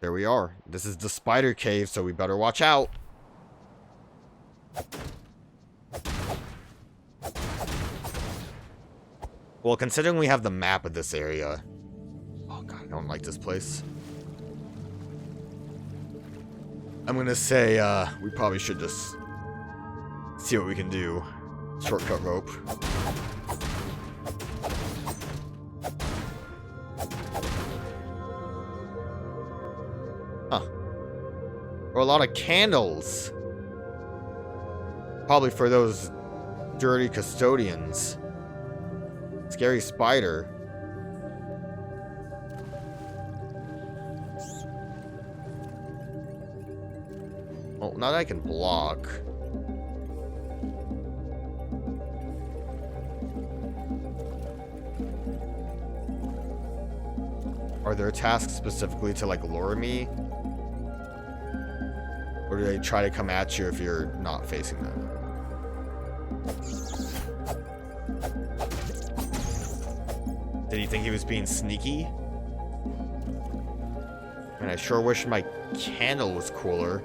There we are. This is the spider cave, so we better watch out. Well, considering we have the map of this area... Oh god, I don't like this place. I'm gonna say, we probably should just see what we can do. Shortcut rope. Huh. Or a lot of candles. Probably for those dirty custodians. Scary spider. Oh, now that I can block. Are there tasks specifically to, like, lure me? Or do they try to come at you if you're not facing them? Did he think he was being sneaky? Man, I sure wish my candle was cooler.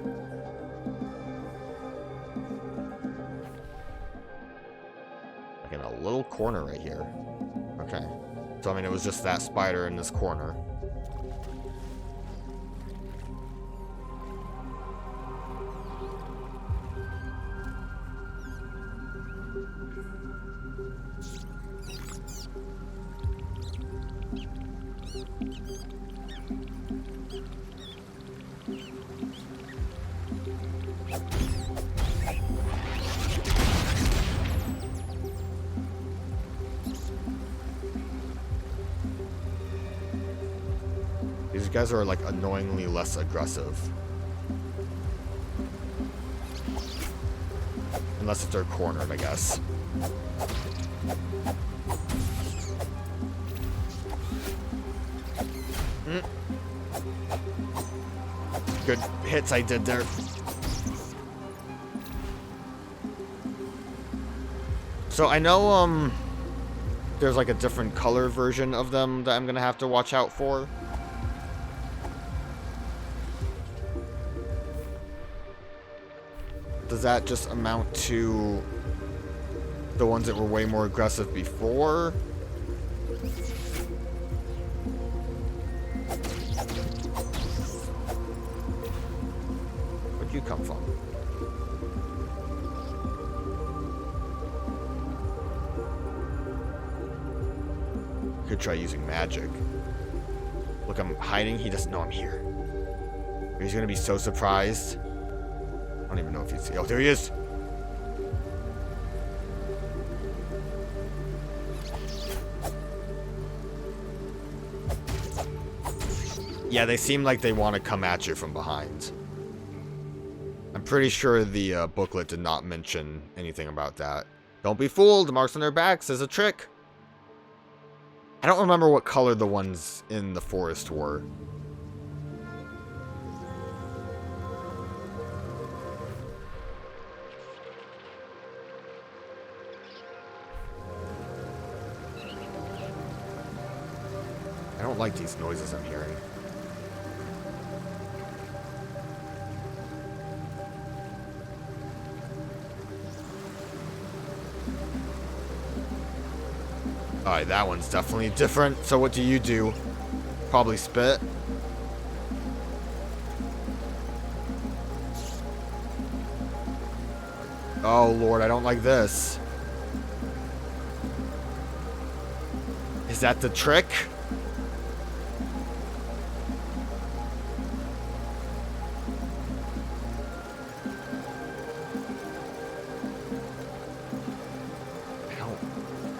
Like in a little corner right here. Okay. So, I mean, it was just that spider in this corner. These guys are, like, annoyingly less aggressive. Unless if they're cornered, I guess. Good hits I did there. So I know, there's like a different color version of them that I'm gonna have to watch out for. Does that just amount to the ones that were way more aggressive before? Where'd you come from? Could try using magic. Look, I'm hiding. He doesn't know I'm here. He's gonna be so surprised. I don't even know if he's... Oh, there he is! Yeah, they seem like they want to come at you from behind. I'm pretty sure the booklet did not mention anything about that. Don't be fooled! The marks on their backs is a trick! I don't remember what color the ones in the forest were. I don't like these noises I'm hearing. Alright, that one's definitely different. So what do you do? Probably spit. Oh lord, I don't like this. Is that the trick?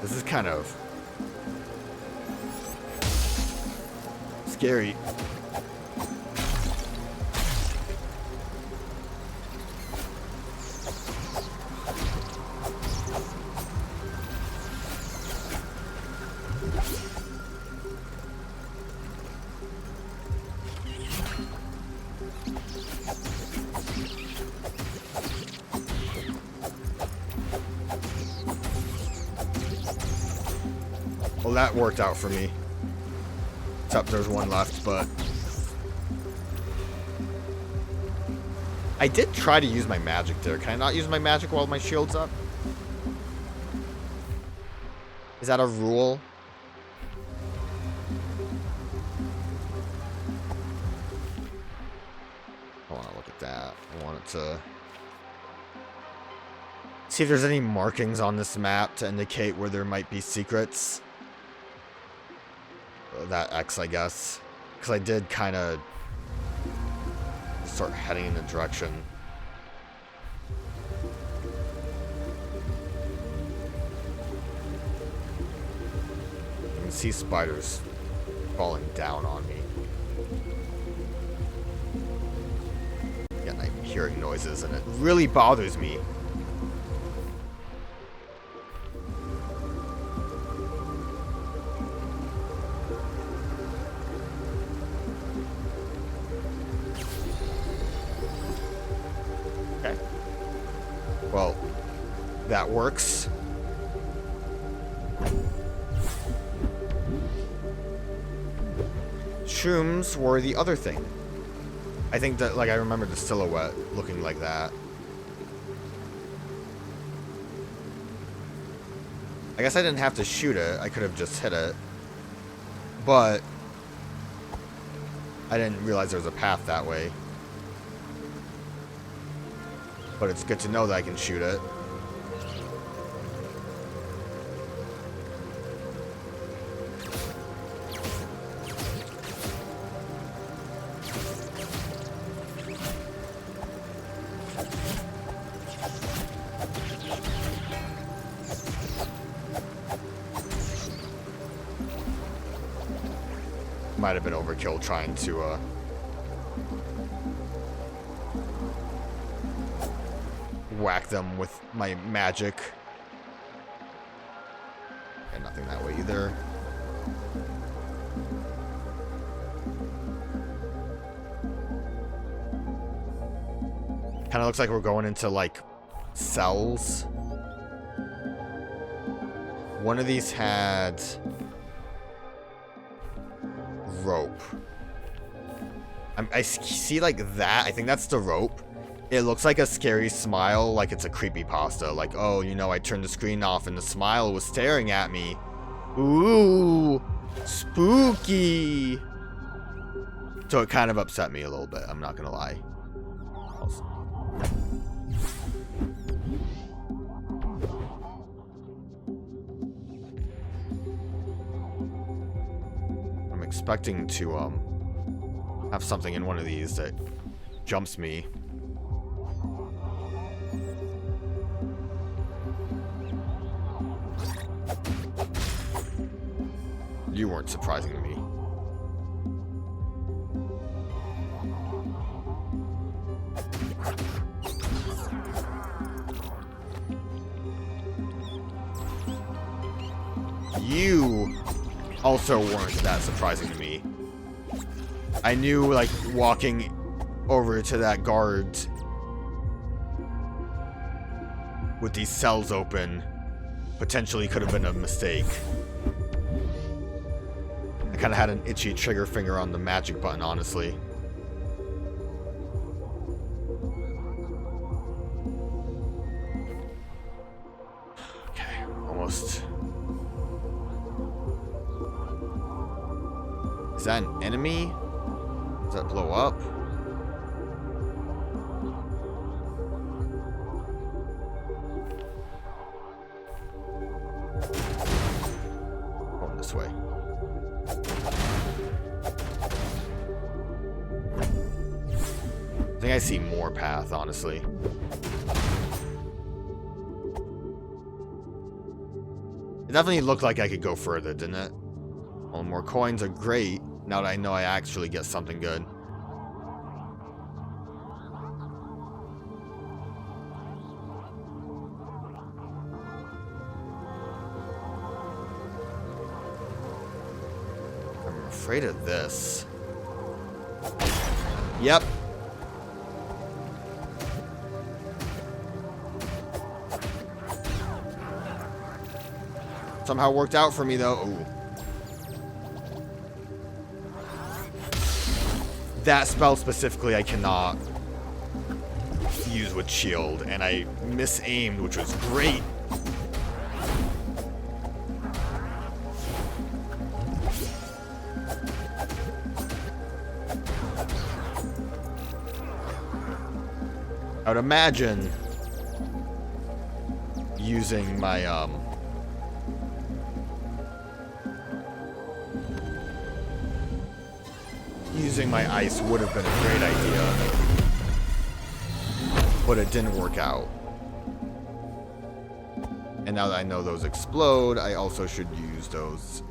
This is kind of scary. Well, that worked out for me. Except there's one left, but... I did try to use my magic there. Can I not use my magic while my shield's up? Is that a rule? I want to look at that. I want it to see if there's any markings on this map to indicate where there might be secrets. That X, I guess. Because I did kind of start heading in the direction. I can see spiders falling down on me. Yeah, and I'm hearing noises and it really bothers me. Well, that works. Shrooms were the other thing. I think that, like, I remember the silhouette looking like that. I guess I didn't have to shoot it. I could have just hit it. But I didn't realize there was a path that way. But it's good to know that I can shoot it. Might have been overkill trying to whack them with my magic. And nothing that way either. Kind of looks like we're going into like cells. One of these had rope. I see like that. I think that's the rope. It looks like a scary smile, like it's a creepypasta. Like, oh, you know, I turned the screen off and the smile was staring at me. Ooh, spooky. So it kind of upset me a little bit, I'm not gonna lie. I'm expecting to have something in one of these that jumps me. You weren't surprising to me. You also weren't that surprising to me. I knew, like, walking over to that guard with these cells open potentially could have been a mistake. I kind of had an itchy trigger finger on the magic button, honestly. Okay, almost. Is that an enemy? Does that blow up? Going this way. I think I see more path, honestly. It definitely looked like I could go further, didn't it? Well, more coins are great, now that I know I actually get something good. I'm afraid of this. Yep. Somehow worked out for me, though. Ooh. That spell specifically, I cannot use with shield, and I misaimed, which was great. I would imagine using my ice would have been a great idea, but it didn't work out. And now that I know those explode, I also should use those.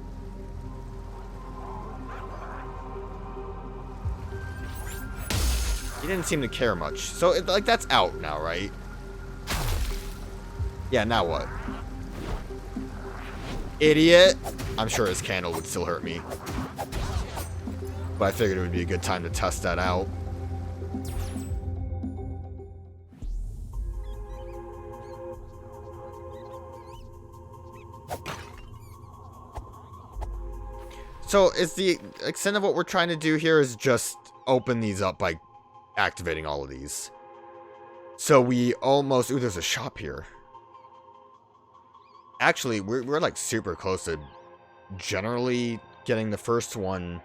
He didn't seem to care much. So, like, that's out now, right? Yeah, now what? Idiot! I'm sure his candle would still hurt me. But I figured it would be a good time to test that out. So, is the extent of what we're trying to do here is just open these up by activating all of these. So we almost... Ooh, there's a shop here. Actually, we're like super close to generally getting the first one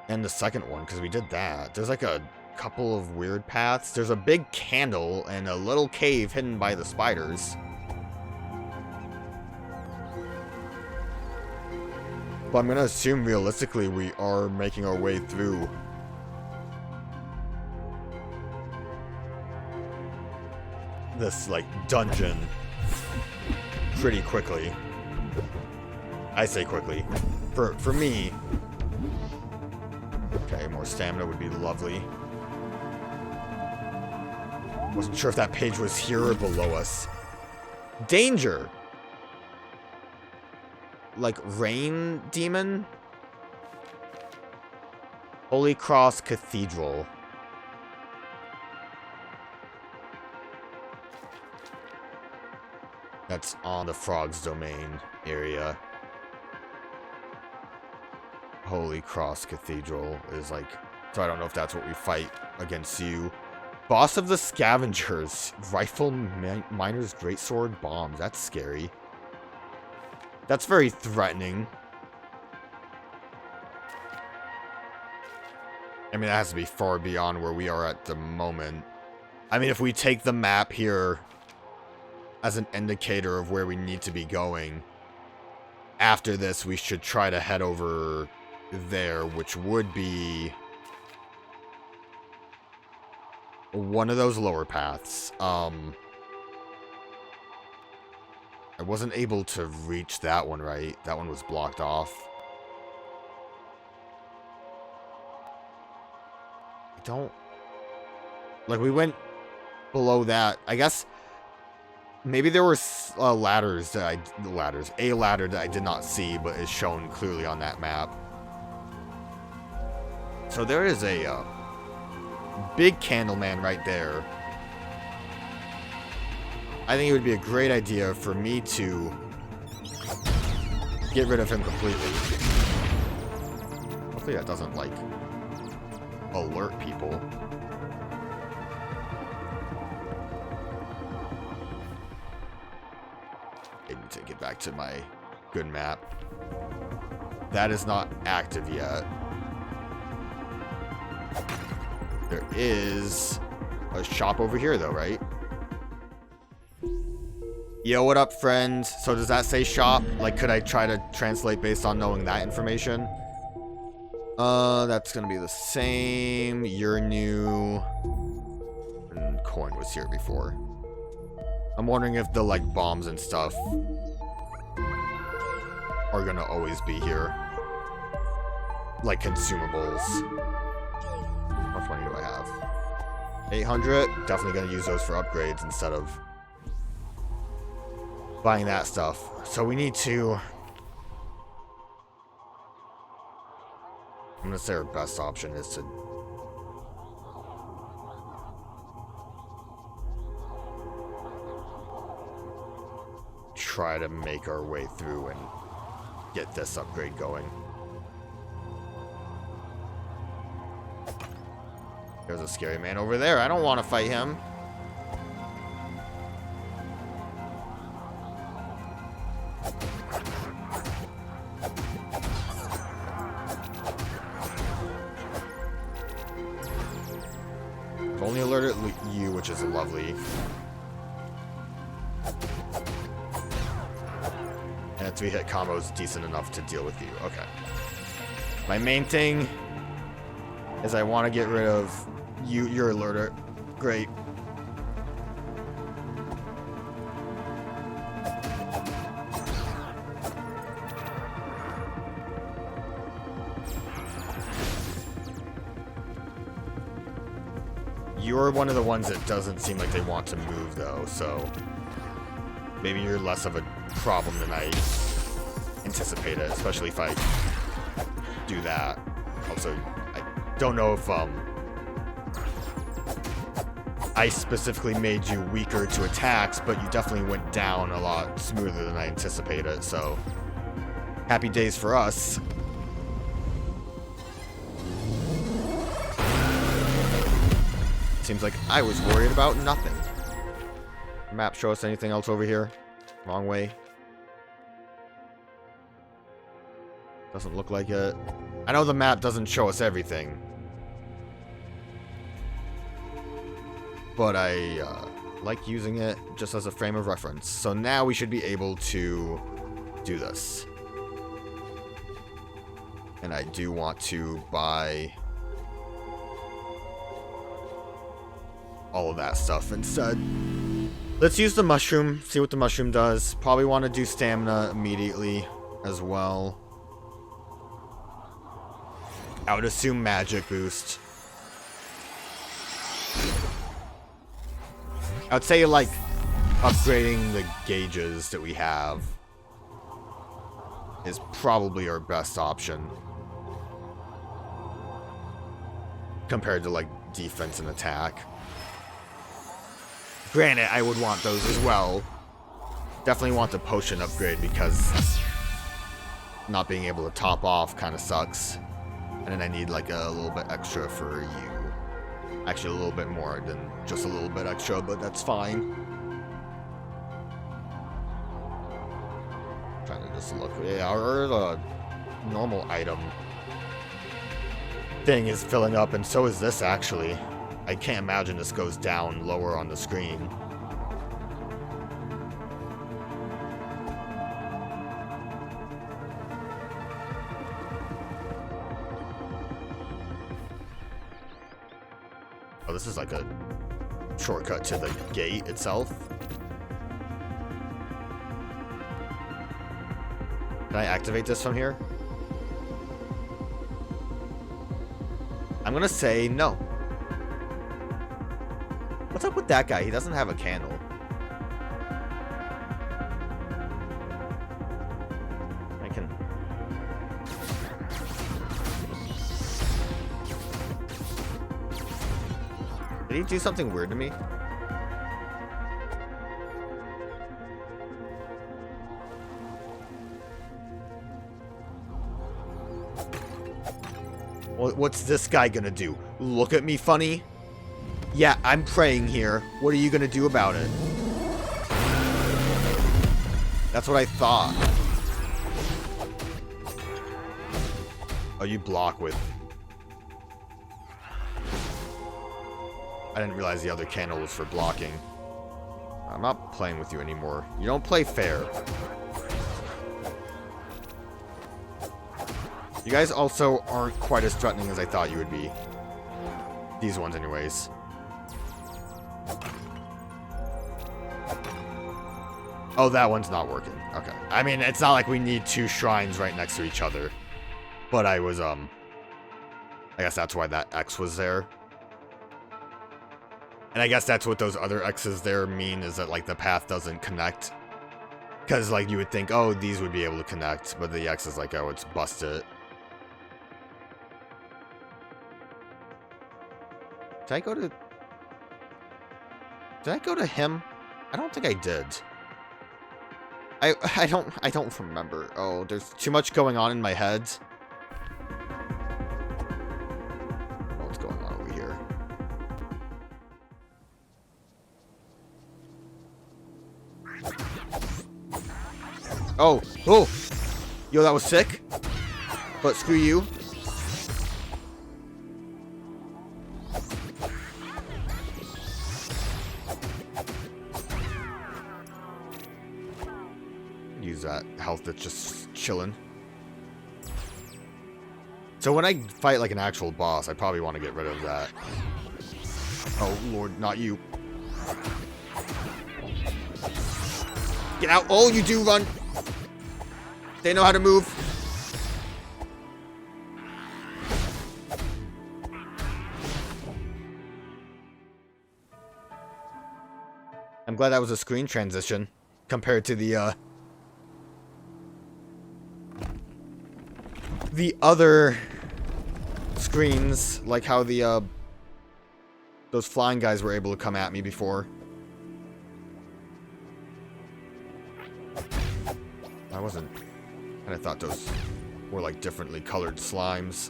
and the second one, because we did that. There's like a couple of weird paths. There's a big candle and a little cave hidden by the spiders. But I'm going to assume realistically we are making our way through. This, like, dungeon pretty quickly. I say quickly. For me. Okay, more stamina would be lovely. Wasn't sure if that page was here or below us. Danger! Like, rain demon? Holy Cross Cathedral. That's on the Frog's Domain area. Holy Cross Cathedral is like... So I don't know if that's what we fight against you. Boss of the Scavengers. Rifle Miner's Greatsword Bombs. That's scary. That's very threatening. I mean, that has to be far beyond where we are at the moment. I mean, if we take the map here as an indicator of where we need to be going, after this, we should try to head over there, which would be one of those lower paths. I wasn't able to reach that one, right? That one was blocked off. I don't... Like, we went below that. I guess maybe there were ladders that a ladder that I did not see, but is shown clearly on that map. So there is a big candle man right there. I think it would be a great idea for me to get rid of him completely. Hopefully that doesn't, like, alert people. I need to get back to my good map. That is not active yet. There is a shop over here, though, right? Yo, what up, friend? So does that say shop? Like, could I try to translate based on knowing that information? That's gonna be the same. You're new. And coin was here before. I'm wondering if the, like, bombs and stuff are gonna always be here. Like, consumables. How much money do I have? 800? Definitely gonna use those for upgrades instead of buying that stuff. So we need to... I'm gonna say our best option is to try to make our way through and get this upgrade going. There's a scary man over there. I don't want to fight him. I've only alerted you, which is lovely. And a 3-hit combo is decent enough to deal with you. Okay. My main thing is I want to get rid of you. Your alerter. Great. You're one of the ones that doesn't seem like they want to move, though, so maybe you're less of a problem than I anticipated, especially if I do that. Also, I don't know if I specifically made you weaker to attacks, but you definitely went down a lot smoother than I anticipated, so happy days for us. Seems like I was worried about nothing. Map show us anything else over here? Wrong way. Doesn't look like it. I know the map doesn't show us everything, but I like using it just as a frame of reference. So now we should be able to do this. And I do want to buy all of that stuff instead. Let's use the mushroom, see what the mushroom does. Probably want to do stamina immediately as well. I would assume magic boost. I would say, like, upgrading the gauges that we have is probably our best option compared to, like, defense and attack. Granted, I would want those as well. Definitely want the potion upgrade because not being able to top off kind of sucks. And then I need like a little bit extra for you. Actually, a little bit more than just a little bit extra, but that's fine. Trying to just look. Yeah, our normal item thing is filling up, and so is this actually. I can't imagine this goes down lower on the screen. Oh, this is like a shortcut to the gate itself. Can I activate this from here? I'm gonna say no. What's up with that guy? He doesn't have a candle. I can... Did he do something weird to me? What's this guy gonna do? Look at me funny? Yeah, I'm praying here. What are you gonna do about it? That's what I thought. Oh, you block with... I didn't realize the other candle was for blocking. I'm not playing with you anymore. You don't play fair. You guys also aren't quite as threatening as I thought you would be. These ones anyways. Oh, that one's not working. Okay. I mean, it's not like we need two shrines right next to each other. But I was, I guess that's why that X was there. And I guess that's what those other X's there mean, is that, like, the path doesn't connect. Because, like, you would think, oh, these would be able to connect. But the X is like, oh, it's busted. Did I go to him? I don't think I did. I don't remember. Oh, there's too much going on in my head. What's going on over here? Oh, oh. Yo, that was sick. But screw you. Use that health that's just chilling. So when I fight like an actual boss, I probably want to get rid of that. Oh, Lord, not you. Get out. Oh, you do run. They know how to move. I'm glad that was a screen transition compared to the other screens, like how the those flying guys were able to come at me before. I wasn't. And I thought those were like differently colored slimes.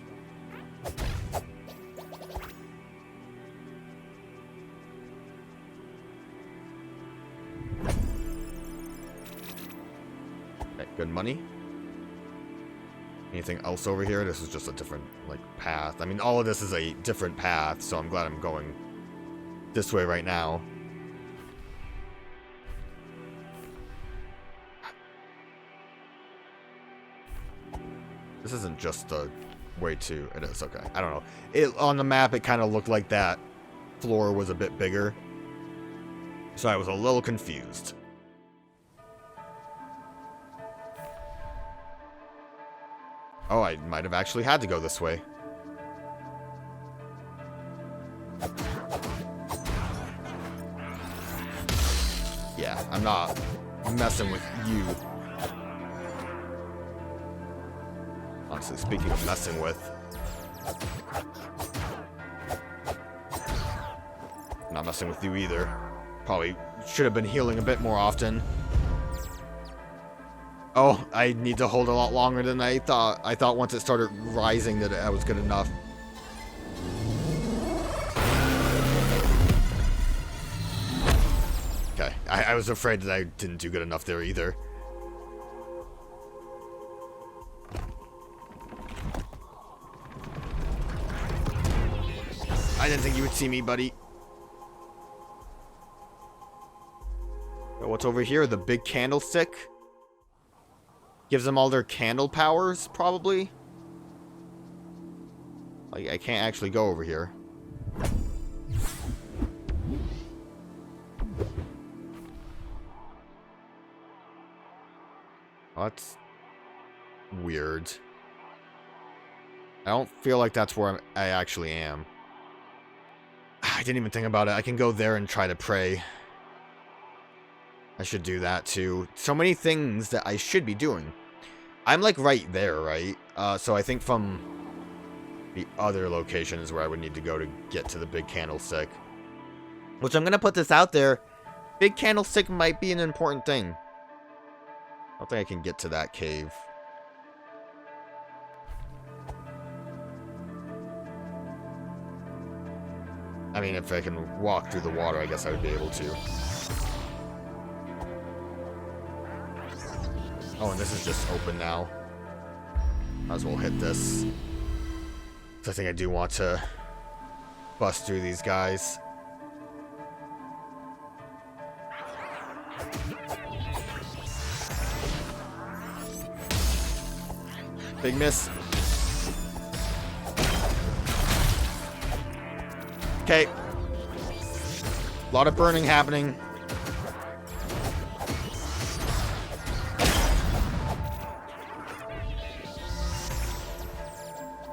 Okay, good money. Anything else over here? This is just a different, like, path. I mean, all of this is a different path, so I'm glad I'm going this way right now. This isn't just the way to... It is, okay. I don't know. On the map, it kind of looked like that floor was a bit bigger. So I was a little confused. Oh, I might have actually had to go this way. Yeah, I'm not messing with you. Honestly, speaking of messing with, I'm not messing with you either. Probably should have been healing a bit more often. Oh, I need to hold a lot longer than I thought. I thought once it started rising that I was good enough. Okay, I was afraid that I didn't do good enough there either. I didn't think you would see me, buddy. What's over here? The big candlestick? Gives them all their candle powers, probably. Like, I can't actually go over here. Oh, that's weird. I don't feel like that's where I actually am. I didn't even think about it. I can go there and try to pray. I should do that too. So many things that I should be doing. I'm like right there, right? So I think from the other location is where I would need to go to get to the big candlestick. Which I'm going to put this out there. Big candlestick might be an important thing. I don't think I can get to that cave. I mean, if I can walk through the water, I guess I would be able to. Oh, and this is just open now. Might as well hit this. So I think I do want to bust through these guys. Big miss. Okay. A lot of burning happening.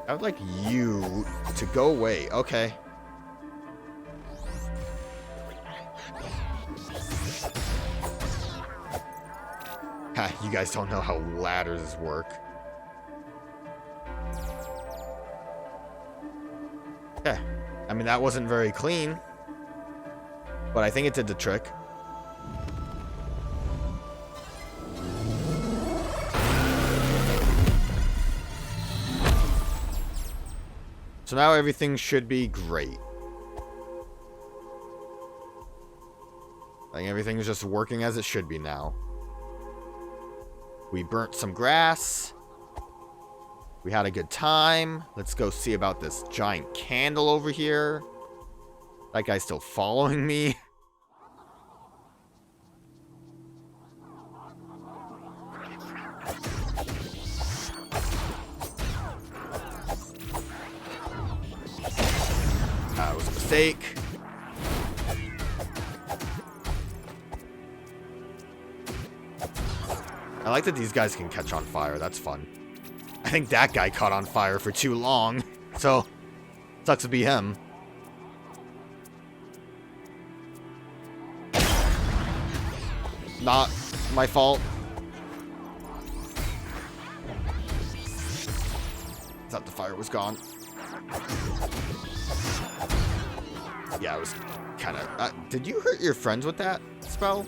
I would like you to go away. Okay. Ha, you guys don't know how ladders work. Okay. I mean, that wasn't very clean, but I think it did the trick. So now everything should be great. I think everything is just working as it should be now. We burnt some grass. We had a good time. Let's go see about this giant candle over here. That guy's still following me. That was a mistake. I like that these guys can catch on fire. That's fun. I think that guy caught on fire for too long. So, sucks to be him. Not my fault. Thought the fire was gone. Yeah, it was kind of... did you hurt your friends with that spell?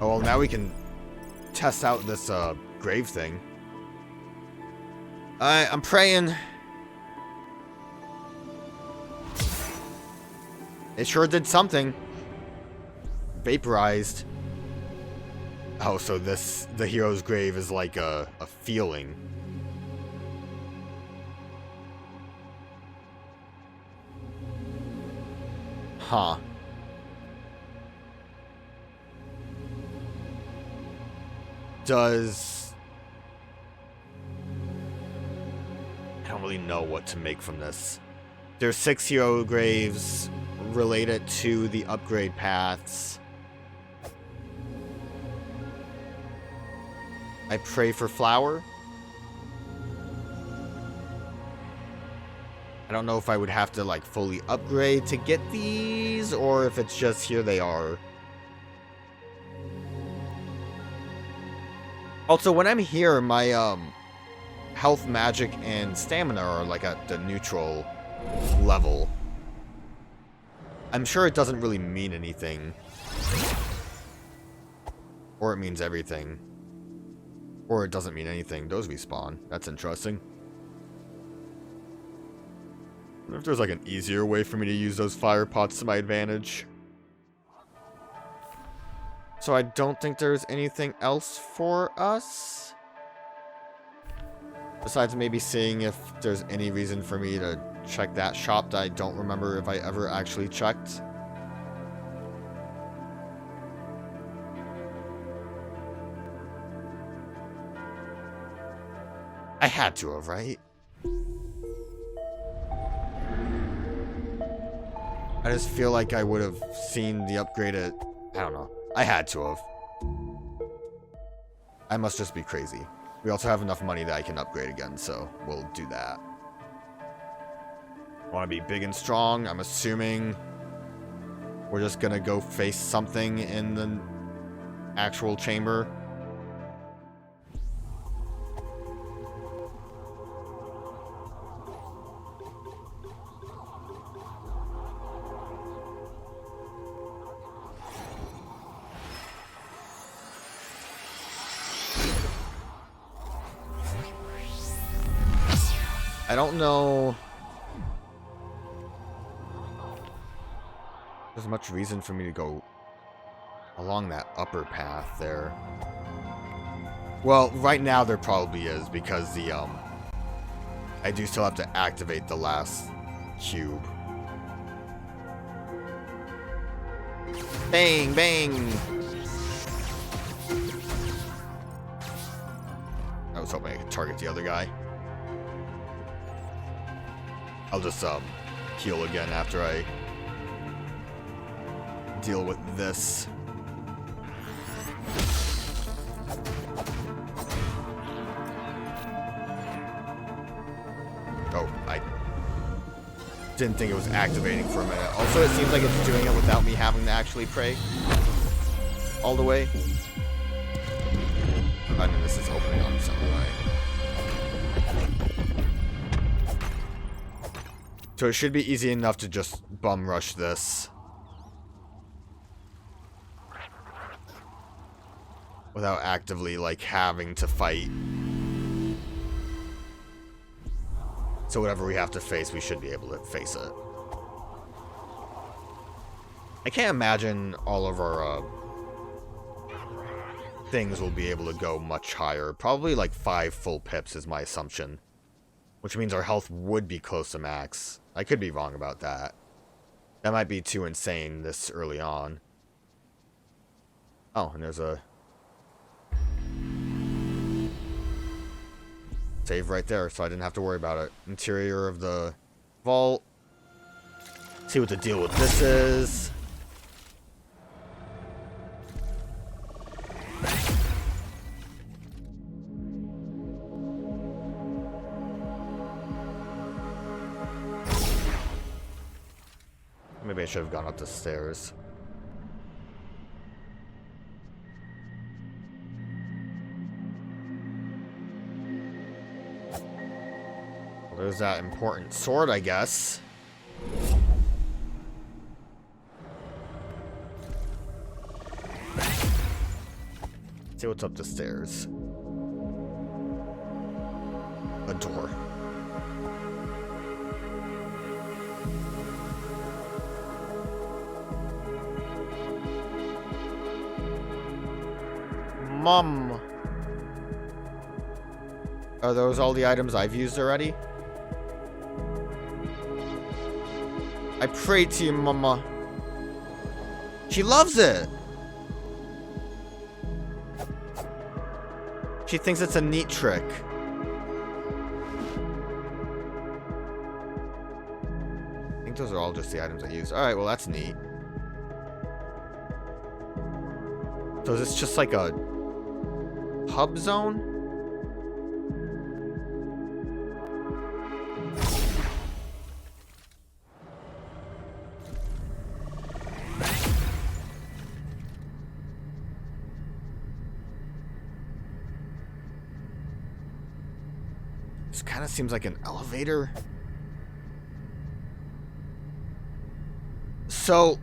Oh, well, now we can test out this grave thing. I'm praying. It sure did something. Vaporized. Oh, so the hero's grave is like a feeling. Huh. I don't really know what to make from this. There's 6 hero graves related to the upgrade paths. I pray for flower. I don't know if I would have to like fully upgrade to get these, or if it's just here they are. Also, when I'm here, my health, magic, and stamina are like at the neutral level. I'm sure it doesn't really mean anything. Or it means everything. Or it doesn't mean anything. Those respawn. That's interesting. I wonder if there's like an easier way for me to use those fire pots to my advantage. So I don't think there's anything else for us. Besides maybe seeing if there's any reason for me to check that shop that I don't remember if I ever actually checked. I had to have, right? I just feel like I would have seen the upgraded... I don't know. I had to have. I must just be crazy. We also have enough money that I can upgrade again, so we'll do that. Want to be big and strong. I'm assuming we're just going to go face something in the actual chamber. I don't know if there's much reason for me to go along that upper path there. Well, right now there probably is, because the I do still have to activate the last cube. Bang, bang! I was hoping I could target the other guy. I'll just heal again after I deal with this. Oh, I didn't think it was activating for a minute. Also, it seems like it's doing it without me having to actually pray all the way. I mean, this is opening on its own, right? So it should be easy enough to just bum rush this without actively like having to fight. So whatever we have to face, we should be able to face it. I can't imagine all of our things will be able to go much higher. Probably like 5 full pips is my assumption. Which means our health would be close to max. I could be wrong about that. That might be too insane this early on. Oh, and there's a save right there, so I didn't have to worry about it. Interior of the vault. See what the deal with this is. Maybe I should have gone up the stairs. Well, there's that important sword, I guess. See what's up the stairs. A door. Mom. Are those all the items I've used already? I pray to you, Mama. She loves it. She thinks it's a neat trick. I think those are all just the items I used. Alright, well that's neat. So is this just like a hub zone? This kind of seems like an elevator. So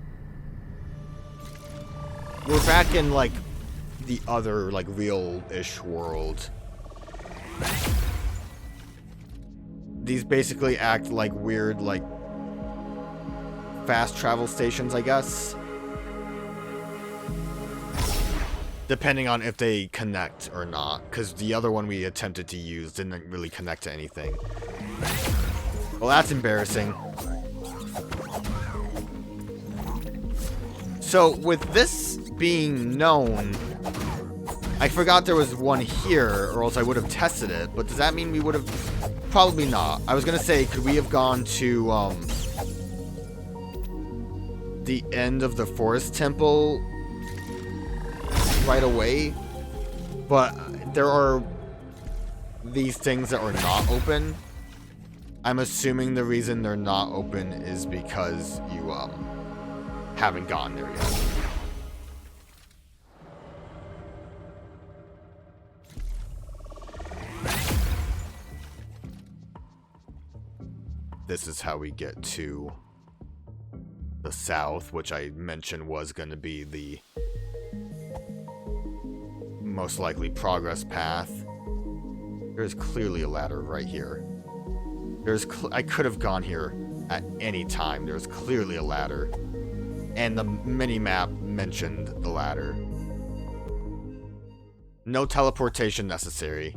we're back in like the other like real-ish world. These basically act like weird like fast travel stations, I guess. Depending on if they connect or not, because the other one we attempted to use didn't really connect to anything. Well, that's embarrassing. So with this being known, I forgot there was one here, or else I would have tested it, but does that mean we would have... Probably not. I was gonna say, could we have gone to, the end of the forest temple right away? But there are these things that are not open. I'm assuming the reason they're not open is because you, haven't gotten there yet. This is how we get to the south, which I mentioned was going to be the most likely progress path. There's clearly a ladder right here. I could have gone here at any time. There's clearly a ladder. And the mini-map mentioned the ladder. No teleportation necessary.